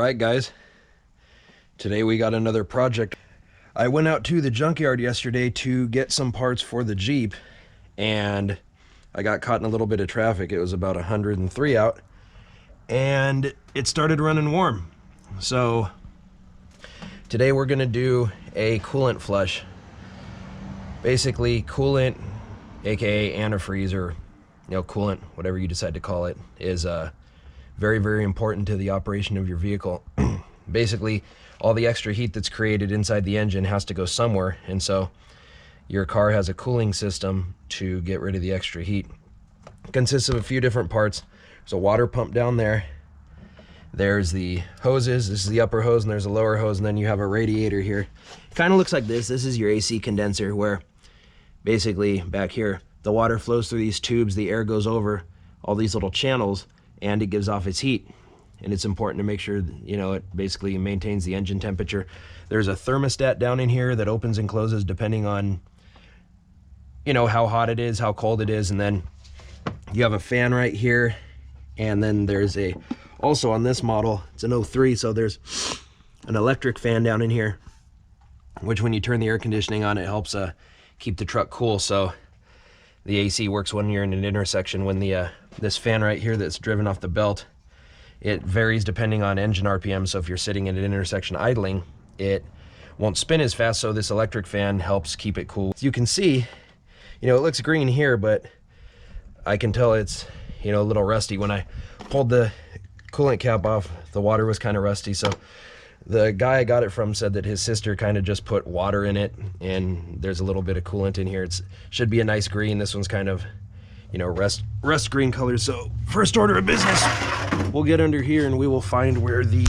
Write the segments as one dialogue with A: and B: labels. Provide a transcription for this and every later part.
A: Alright guys, today we got another project. I went out to the junkyard yesterday to get some parts for the Jeep, and I got caught in a little bit of traffic. It was about 103 out, and it started running warm. So today we're gonna do a coolant flush. Basically, coolant, aka antifreeze, or coolant, whatever you decide to call it, is very, very important to the operation of your vehicle. Basically, all the extra heat that's created inside the engine has to go somewhere, and so your car has a cooling system to get rid of the extra heat. It consists of a few different parts. There's a water pump down there. There's the hoses. This is the upper hose, and there's a lower hose, and then you have a radiator here. It kind of looks like this. This is your AC condenser, where basically back here, the water flows through these tubes, the air goes over all these little channels, and it gives off its heat. And it's important to make sure, it basically maintains the engine temperature. There's a thermostat down in here that opens and closes depending on, how hot it is, how cold it is. And then you have a fan right here. And then there's also on this model, it's an 03, so there's an electric fan down in here, which when you turn the air conditioning on, it helps keep the truck cool. So the AC works when you're in an intersection. When this fan right here that's driven off the belt, it varies depending on engine RPM. So if you're sitting in an intersection idling, it won't spin as fast. So this electric fan helps keep it cool. You can see, it looks green here, but I can tell it's, a little rusty. When I pulled the coolant cap off, the water was kind of rusty. So the guy I got it from said that his sister kind of just put water in it, and there's a little bit of coolant in here. It should be a nice green. This one's kind of, rust green color. So first order of business, we'll get under here and we will find where the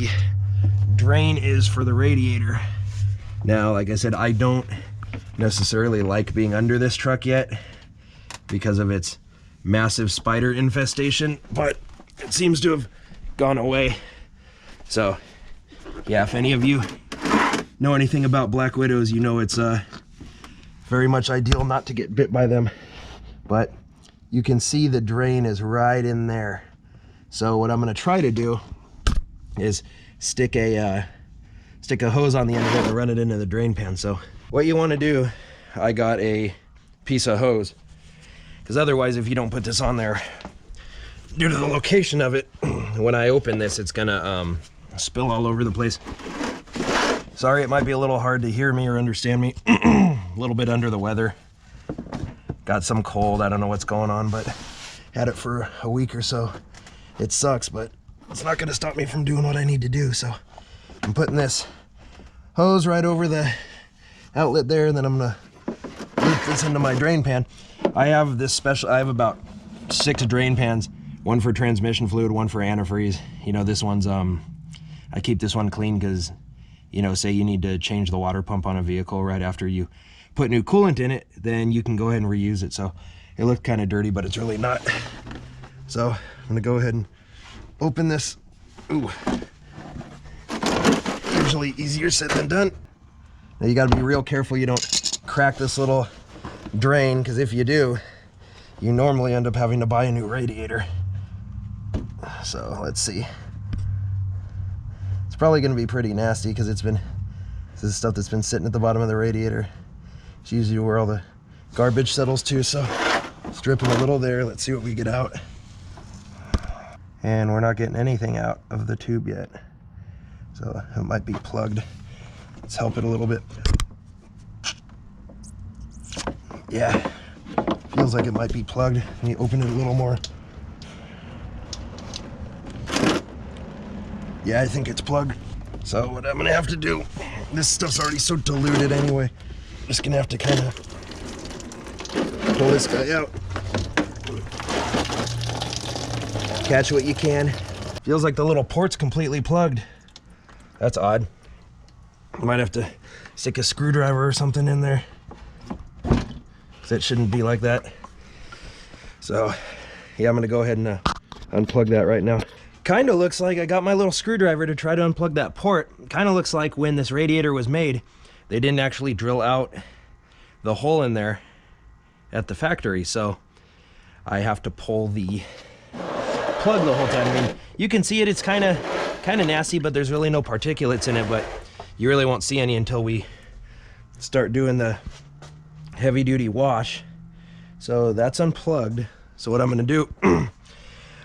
A: drain is for the radiator. Now, like I said, I don't necessarily like being under this truck yet because of its massive spider infestation, but it seems to have gone away. So yeah, if any of you know anything about black widows, it's very much ideal not to get bit by them. But you can see the drain is right in there. So what I'm going to try to do is stick a hose on the end of it and run it into the drain pan. So what you want to do, I got a piece of hose, because otherwise if you don't put this on there, due to the location of it, when I open this, it's gonna spill all over the place. Sorry, it might be a little hard to hear me or understand me. A little bit under the weather. Got some cold, I don't know what's going on, but had it for a week or so. It sucks, but it's not gonna stop me from doing what I need to do. So I'm putting this hose right over the outlet there, and then I'm gonna loop this into my drain pan. I have about 6 drain pans, one for transmission fluid, one for antifreeze. This one's, I keep this one clean because, say you need to change the water pump on a vehicle right after you put new coolant in it, then you can go ahead and reuse it. So it looked kind of dirty, but it's really not. So I'm gonna go ahead and open this. Ooh, usually easier said than done. Now you gotta be real careful you don't crack this little drain, because if you do, you normally end up having to buy a new radiator. So let's see. It's probably gonna be pretty nasty because this is stuff that's been sitting at the bottom of the radiator. It's usually where all the garbage settles to, so it's dripping a little there. Let's see what we get out. And we're not getting anything out of the tube yet. So it might be plugged. Let's help it a little bit. Yeah, feels like it might be plugged. Let me open it a little more. Yeah, I think it's plugged. So what I'm gonna have to do, this stuff's already so diluted anyway, I'm just gonna have to kind of pull this guy out. Catch what you can. Feels like the little port's completely plugged. That's odd. Might have to stick a screwdriver or something in there, because it shouldn't be like that. So yeah, I'm gonna go ahead and unplug that right now. Kind of looks like I got my little screwdriver to try to unplug that port. Kind of looks like when this radiator was made, they didn't actually drill out the hole in there at the factory. So I have to pull the plug the whole time. I mean, you can see it, it's kind of kind of nasty, but there's really no particulates in it, but you really won't see any until we start doing the heavy duty wash. So that's unplugged. So what I'm gonna do, I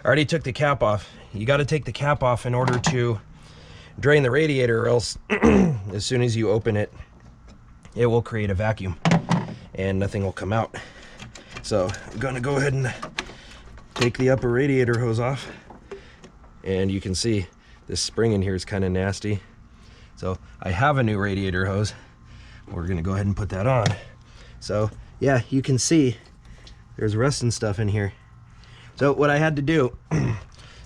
A: already took the cap off. You gotta take the cap off in order to drain the radiator, or else as soon as you open it, it will create a vacuum and nothing will come out. So I'm gonna go ahead and take the upper radiator hose off, and you can see this spring in here is kind of nasty. So I have a new radiator hose. We're gonna go ahead and put that on. So yeah, you can see there's rust and stuff in here. So what I had to do,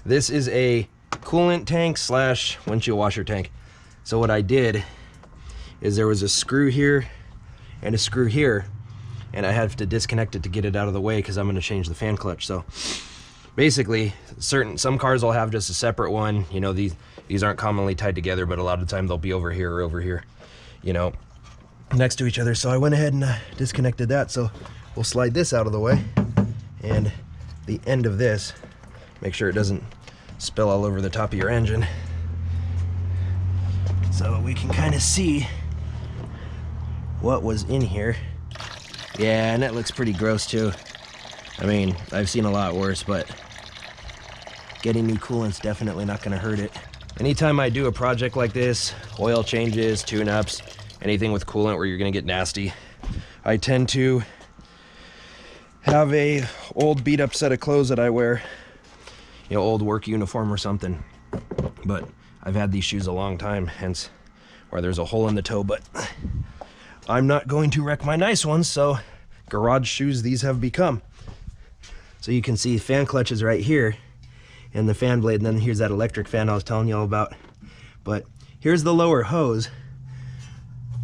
A: this is a coolant tank slash windshield washer tank. So what I did is there was a screw here and a screw here, and I have to disconnect it to get it out of the way because I'm going to change the fan clutch. So basically, some cars will have just a separate one. You know, these aren't commonly tied together, but a lot of the time they'll be over here or over here, you know, next to each other. So I went ahead and disconnected that. So we'll slide this out of the way, and the end of this, make sure it doesn't spill all over the top of your engine. So we can kind of see what was in here. Yeah, and that looks pretty gross too. I mean, I've seen a lot worse, but getting new coolant's definitely not gonna hurt it. Anytime I do a project like this, oil changes, tune-ups, anything with coolant where you're gonna get nasty, I tend to have a old beat up set of clothes that I wear, you know, old work uniform or something. But I've had these shoes a long time, hence where there's a hole in the toe, but I'm not going to wreck my nice ones, so garage shoes these have become. So you can see fan clutch is right here and the fan blade, and then here's that electric fan I was telling you all about. But here's the lower hose.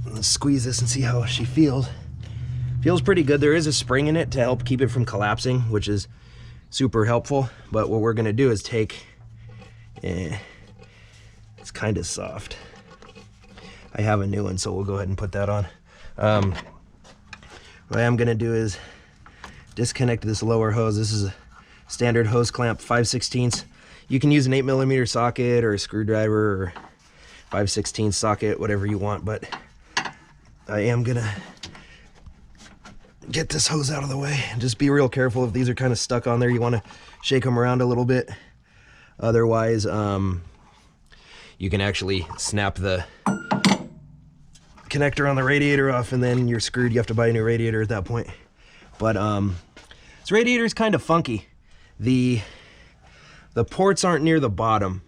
A: Let's squeeze this and see how she feels. Feels pretty good. There is a spring in it to help keep it from collapsing, which is super helpful. But what we're gonna do is take, it's kind of soft. I have a new one, so we'll go ahead and put that on. What I am gonna do is disconnect this lower hose. This is a standard hose clamp, 5/16. You can use an 8mm socket or a screwdriver or 5/16 socket, whatever you want, but I am gonna get this hose out of the way. Just be real careful. If these are kind of stuck on there, you want to shake them around a little bit. Otherwise, you can actually snap the connector on the radiator off, and then you're screwed. You have to buy a new radiator at that point. But this radiator is kind of funky. The ports aren't near the bottom.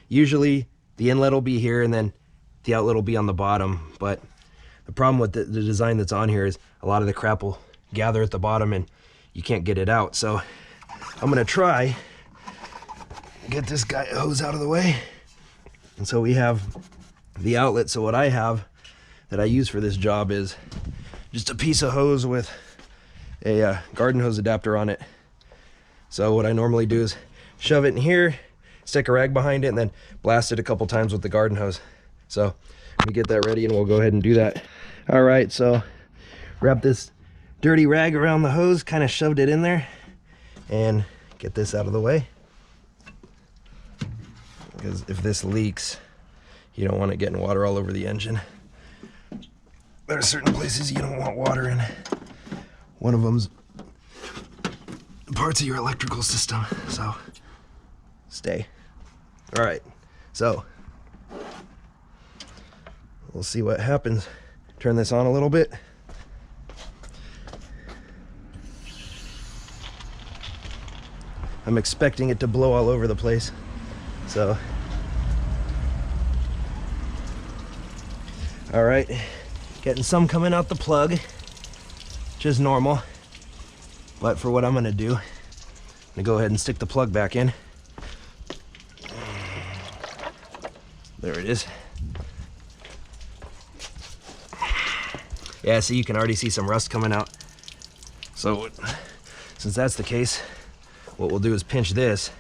A: Usually the inlet will be here and then the outlet will be on the bottom. But the problem with the design that's on here is a lot of the crap will gather at the bottom and you can't get it out. So I'm gonna try get this guy hose out of the way. And so we have the outlet. So what I have that I use for this job is just a piece of hose with a garden hose adapter on it. So what I normally do is shove it in here, stick a rag behind it, and then blast it a couple times with the garden hose. So let me get that ready and we'll go ahead and do that. All right, so wrap this dirty rag around the hose, kind of shoved it in there, and get this out of the way. Because if this leaks, you don't want it getting water all over the engine. There are certain places you don't want water in. One of them's parts of your electrical system, so stay. All right, so we'll see what happens. Turn this on a little bit. I'm expecting it to blow all over the place, so. All right, getting some coming out the plug, which is normal. But for what I'm gonna do, I'm gonna go ahead and stick the plug back in. There it is. Yeah, see, you can already see some rust coming out. So since that's the case, what we'll do is pinch this.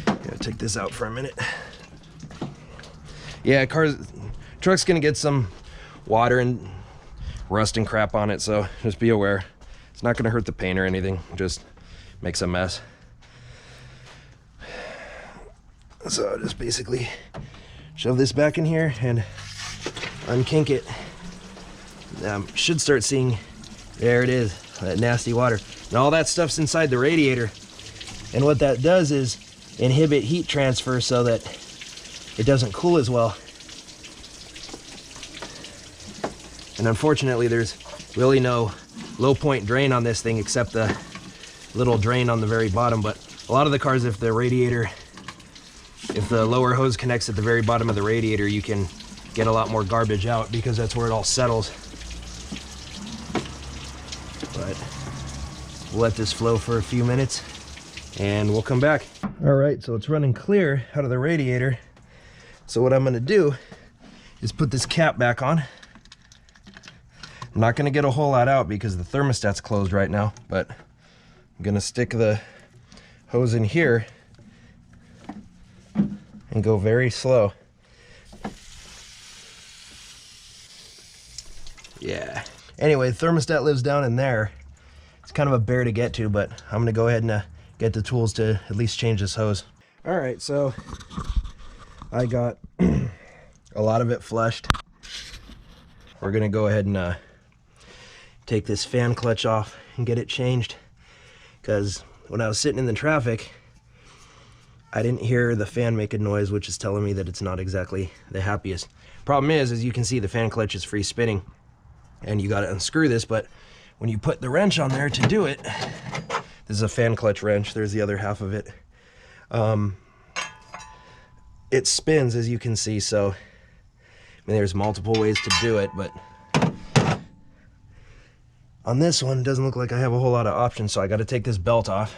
A: Gotta take this out for a minute. Yeah, truck's gonna get some water and rust and crap on it, so just be aware. It's not gonna hurt the paint or anything, just makes a mess. So I'll just basically shove this back in here and unkink it. Should start seeing, there it is, that nasty water. And all that stuff's inside the radiator. And what that does is inhibit heat transfer so that it doesn't cool as well. And unfortunately, there's really no low point drain on this thing except the little drain on the very bottom. But a lot of the cars, if the lower hose connects at the very bottom of the radiator, you can get a lot more garbage out because that's where it all settles. But we'll let this flow for a few minutes and we'll come back. All right, so it's running clear out of the radiator. So what I'm gonna do is put this cap back on. I'm not gonna get a whole lot out because the thermostat's closed right now, but I'm gonna stick the hose in here and go very slow. Yeah. Anyway, the thermostat lives down in there. It's kind of a bear to get to, but I'm gonna go ahead and get the tools to at least change this hose. All right, so I got a lot of it flushed. We're gonna go ahead and take this fan clutch off and get it changed, because when I was sitting in the traffic, I didn't hear the fan make a noise, which is telling me that it's not exactly the happiest. Problem is, as you can see, the fan clutch is free spinning and you got to unscrew this, but when you put the wrench on there to do it, this is a fan clutch wrench, there's the other half of it, it spins, as you can see. So I mean, there's multiple ways to do it, but on this one, it doesn't look like I have a whole lot of options, so I got to take this belt off,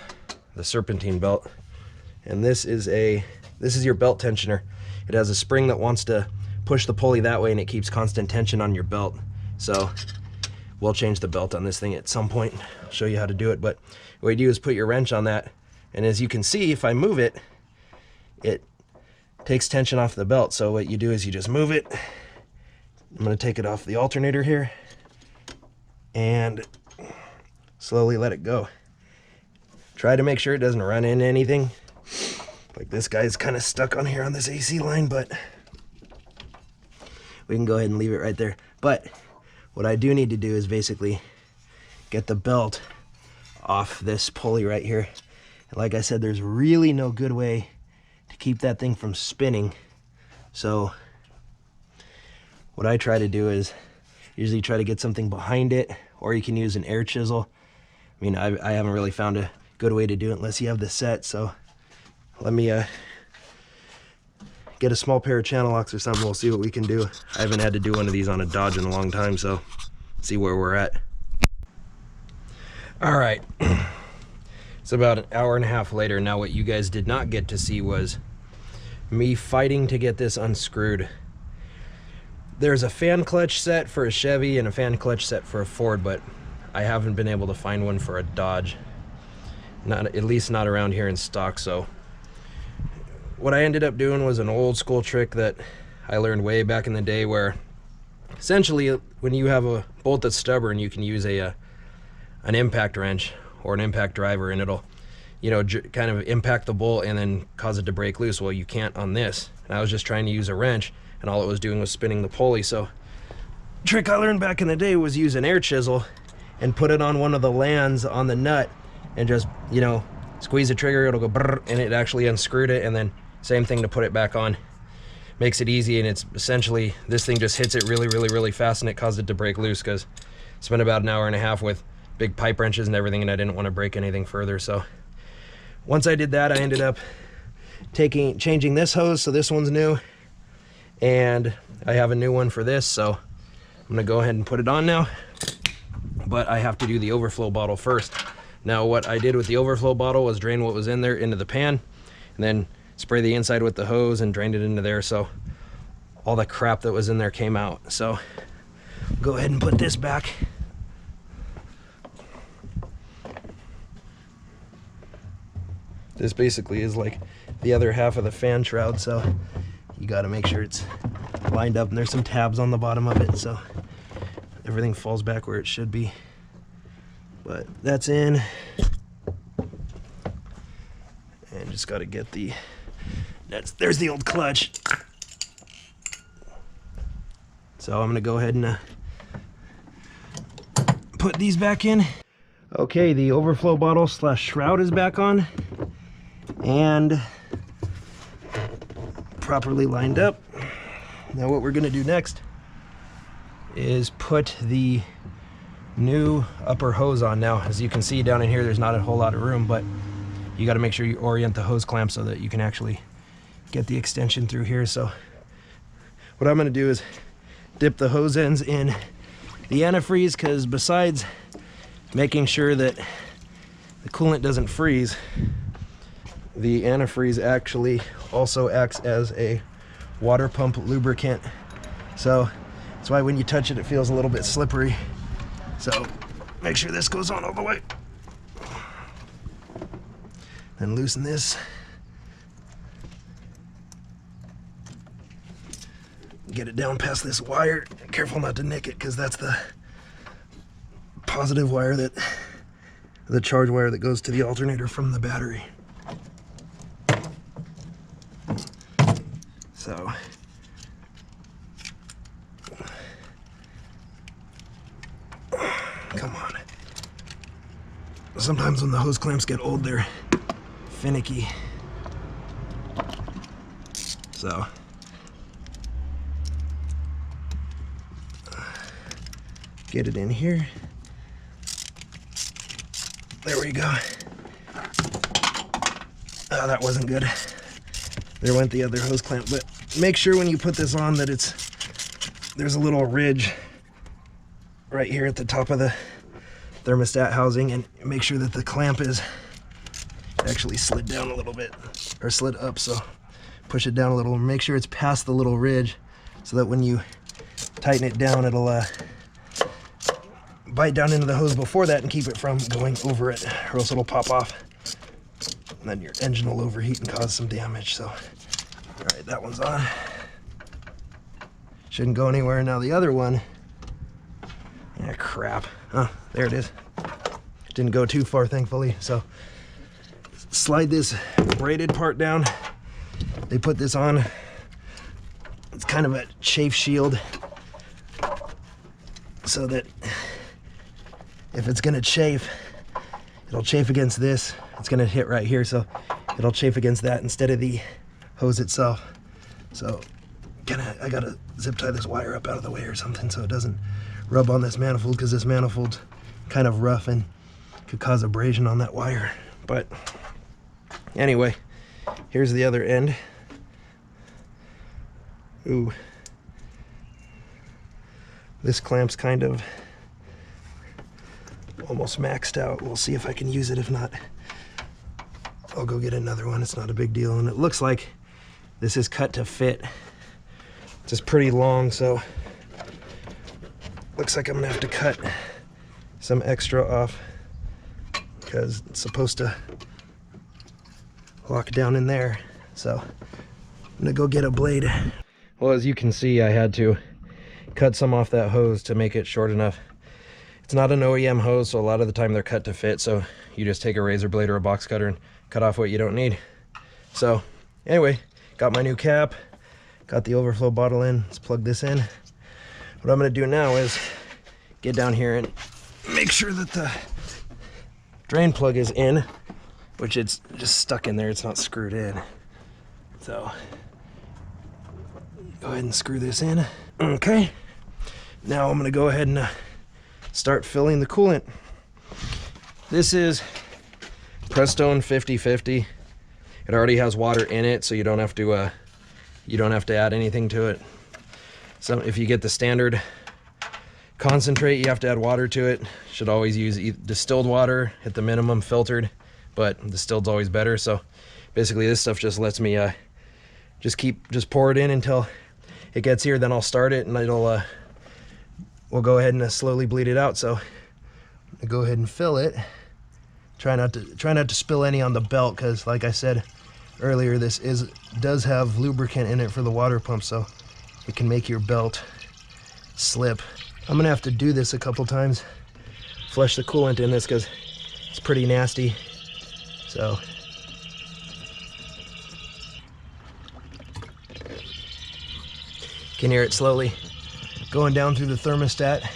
A: the serpentine belt. And this is your belt tensioner. It has a spring that wants to push the pulley that way, and it keeps constant tension on your belt. So we'll change the belt on this thing at some point. I'll show you how to do it. But what you do is put your wrench on that, and as you can see, if I move it, it takes tension off the belt. So what you do is you just move it. I'm going to take it off the alternator here and slowly let it go. Try to make sure it doesn't run into anything. Like this guy's kind of stuck on here on this AC line, but we can go ahead and leave it right there. But what I do need to do is basically get the belt off this pulley right here. And like I said, there's really no good way to keep that thing from spinning. So what I try to do is usually try to get something behind it, or you can use an air chisel. I mean, I haven't really found a good way to do it unless you have the set. So let me get a small pair of channel locks or something. We'll see what we can do. I haven't had to do one of these on a Dodge in a long time, so see where we're at. All right, it's about an hour and a half later. Now what you guys did not get to see was me fighting to get this unscrewed. There's a fan clutch set for a Chevy and a fan clutch set for a Ford, but I haven't been able to find one for a Dodge. Not, at least not around here in stock. So what I ended up doing was an old school trick that I learned way back in the day, where essentially when you have a bolt that's stubborn, you can use an impact wrench or an impact driver, and it'll, you know, kind of impact the bolt and then cause it to break loose. Well, you can't on this. And I was just trying to use a wrench, and all it was doing was spinning the pulley. So trick I learned back in the day was use an air chisel and put it on one of the lands on the nut and just, you know, squeeze the trigger, it'll go brrr, and it actually unscrewed it. And then same thing to put it back on. Makes it easy, and it's essentially, this thing just hits it really, really, really fast, and it caused it to break loose, because I spent about an hour and a half with big pipe wrenches and everything, and I didn't want to break anything further. So once I did that, I ended up changing this hose, so this one's new, and I have a new one for this, so I'm gonna go ahead and put it on now. But I have to do the overflow bottle first. Now what I did with the overflow bottle was drain what was in there into the pan, and then spray the inside with the hose and drained it into there, so all the crap that was in there came out. So go ahead and put this back. This basically is like the other half of the fan shroud, so you got to make sure it's lined up, and there's some tabs on the bottom of it, so everything falls back where it should be. But that's in, and just got to get the There's the old clutch. So I'm gonna go ahead and put these back in. Okay, the overflow bottle / shroud is back on and properly lined up. Now what we're gonna do next is put the new upper hose on. Now, as you can see down in here, there's not a whole lot of room, but you got to make sure you orient the hose clamp so that you can actually get the extension through here. So what I'm going to do is dip the hose ends in the antifreeze, because besides making sure that the coolant doesn't freeze, the antifreeze actually also acts as a water pump lubricant. So that's why when you touch it, it feels a little bit slippery. So make sure this goes on all the way. Then loosen this. Get it down past this wire. Careful not to nick it, because that's the positive wire, the charge wire that goes to the alternator from the battery. So come on. Sometimes when the hose clamps get old, they're finicky. So get it in here. There we go. Oh, that wasn't good. There went the other hose clamp. But make sure when you put this on that there's a little ridge right here at the top of the thermostat housing, and make sure that the clamp is actually slid down a little bit, or slid up. So push it down a little, make sure it's past the little ridge, so that when you tighten it down, it'll bite down into the hose before that and keep it from going over it, or else it'll pop off and then your engine will overheat and cause some damage. So all right, that one's on, shouldn't go anywhere. Now the other one, yeah, crap. Oh, there it is. Didn't go too far, thankfully. So slide this braided part down. They put this on. It's kind of a chafe shield, so that if it's gonna chafe, it'll chafe against this. It's gonna hit right here, so it'll chafe against that instead of the hose itself. So I gotta zip tie this wire up out of the way or something so it doesn't rub on this manifold, because this manifold's kind of rough and could cause abrasion on that wire. But anyway, here's the other end. Ooh, this clamp's kind of almost maxed out. We'll see if I can use it. If not, I'll go get another one. It's not a big deal. And it looks like this is cut to fit. It's just pretty long, so looks like I'm gonna have to cut some extra off, because it's supposed to lock down in there. So I'm gonna go get a blade. Well, as you can see, I had to cut some off that hose to make it short enough. It's not an OEM hose, so a lot of the time they're cut to fit, so you just take a razor blade or a box cutter and cut off what you don't need. So anyway, got my new cap, got the overflow bottle in. Let's plug this in. What I'm gonna do now is get down here and make sure that the drain plug is in, which it's just stuck in there, it's not screwed in. So go ahead and screw this in. Okay, now I'm gonna go ahead and start filling the coolant. This is Prestone 50/50. It already has water in it, so you don't have to add anything to it. So if you get the standard concentrate, you have to add water to it. Should always use distilled water at the minimum, filtered, but distilled's always better. So basically this stuff just lets me just pour it in until it gets here, then I'll start it and we'll go ahead and slowly bleed it out. So I go ahead and fill it. Try not to spill any on the belt, because like I said earlier, this does have lubricant in it for the water pump, so it can make your belt slip. I'm gonna have to do this a couple times, flush the coolant in this, because it's pretty nasty. So Can hear it slowly going down through the thermostat.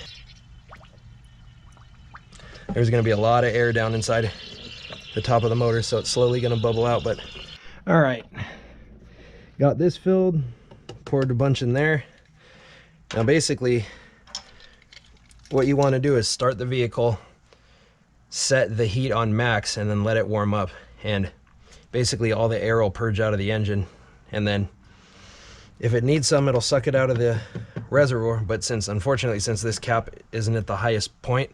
A: There's gonna be a lot of air down inside the top of the motor, so it's slowly gonna bubble out. But all right, got this filled, poured a bunch in there. Now basically what you want to do is start the vehicle, set the heat on max, and then let it warm up, and basically all the air will purge out of the engine, and then if it needs some, it'll suck it out of the reservoir. But unfortunately, since this cap isn't at the highest point,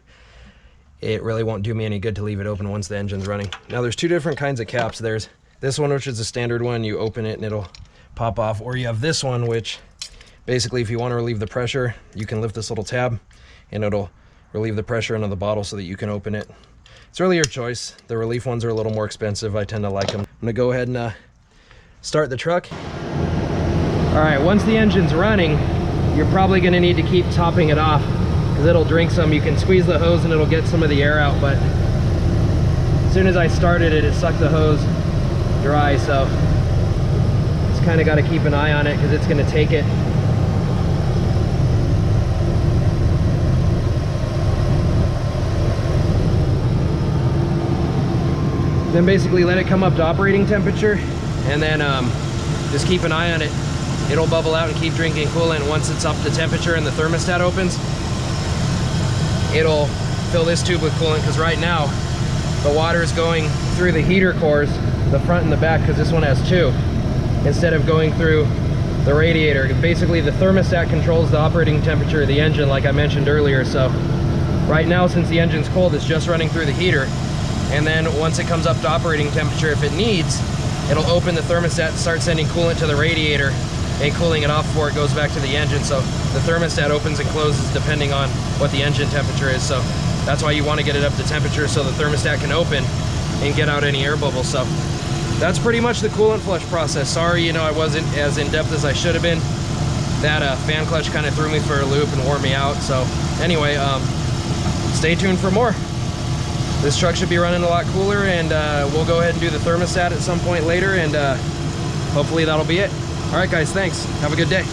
A: it really won't do me any good to leave it open once the engine's running. Now there's two different kinds of caps. There's this one, which is a standard one. You open it and it'll pop off, or you have this one, which basically if you want to relieve the pressure, you can lift this little tab and it'll relieve the pressure into the bottle so that you can open it. It's really your choice. The relief ones are a little more expensive. I tend to like them. I'm gonna go ahead and start the truck. All right, once the engine's running, you're probably gonna need to keep topping it off because it'll drink some. You can squeeze the hose and it'll get some of the air out, but as soon as I started it, it sucked the hose dry, so just kind of got to keep an eye on it because it's going to take it. Then basically let it come up to operating temperature, and then just keep an eye on it. It'll bubble out and keep drinking coolant. Once it's up to temperature and the thermostat opens, it'll fill this tube with coolant, because right now the water is going through the heater cores, the front and the back, because this one has two, instead of going through the radiator. Basically the thermostat controls the operating temperature of the engine, like I mentioned earlier. So right now, since the engine's cold, it's just running through the heater, and then once it comes up to operating temperature, if it needs, it'll open the thermostat and start sending coolant to the radiator and cooling it off before it goes back to the engine. So the thermostat opens and closes depending on what the engine temperature is. So that's why you want to get it up to temperature so the thermostat can open and get out any air bubbles. So that's pretty much the coolant flush process. Sorry, I wasn't as in-depth as I should have been. That fan clutch kind of threw me for a loop and wore me out. So anyway, stay tuned for more. This truck should be running a lot cooler, and we'll go ahead and do the thermostat at some point later, and hopefully that'll be it. All right, guys, thanks. Have a good day.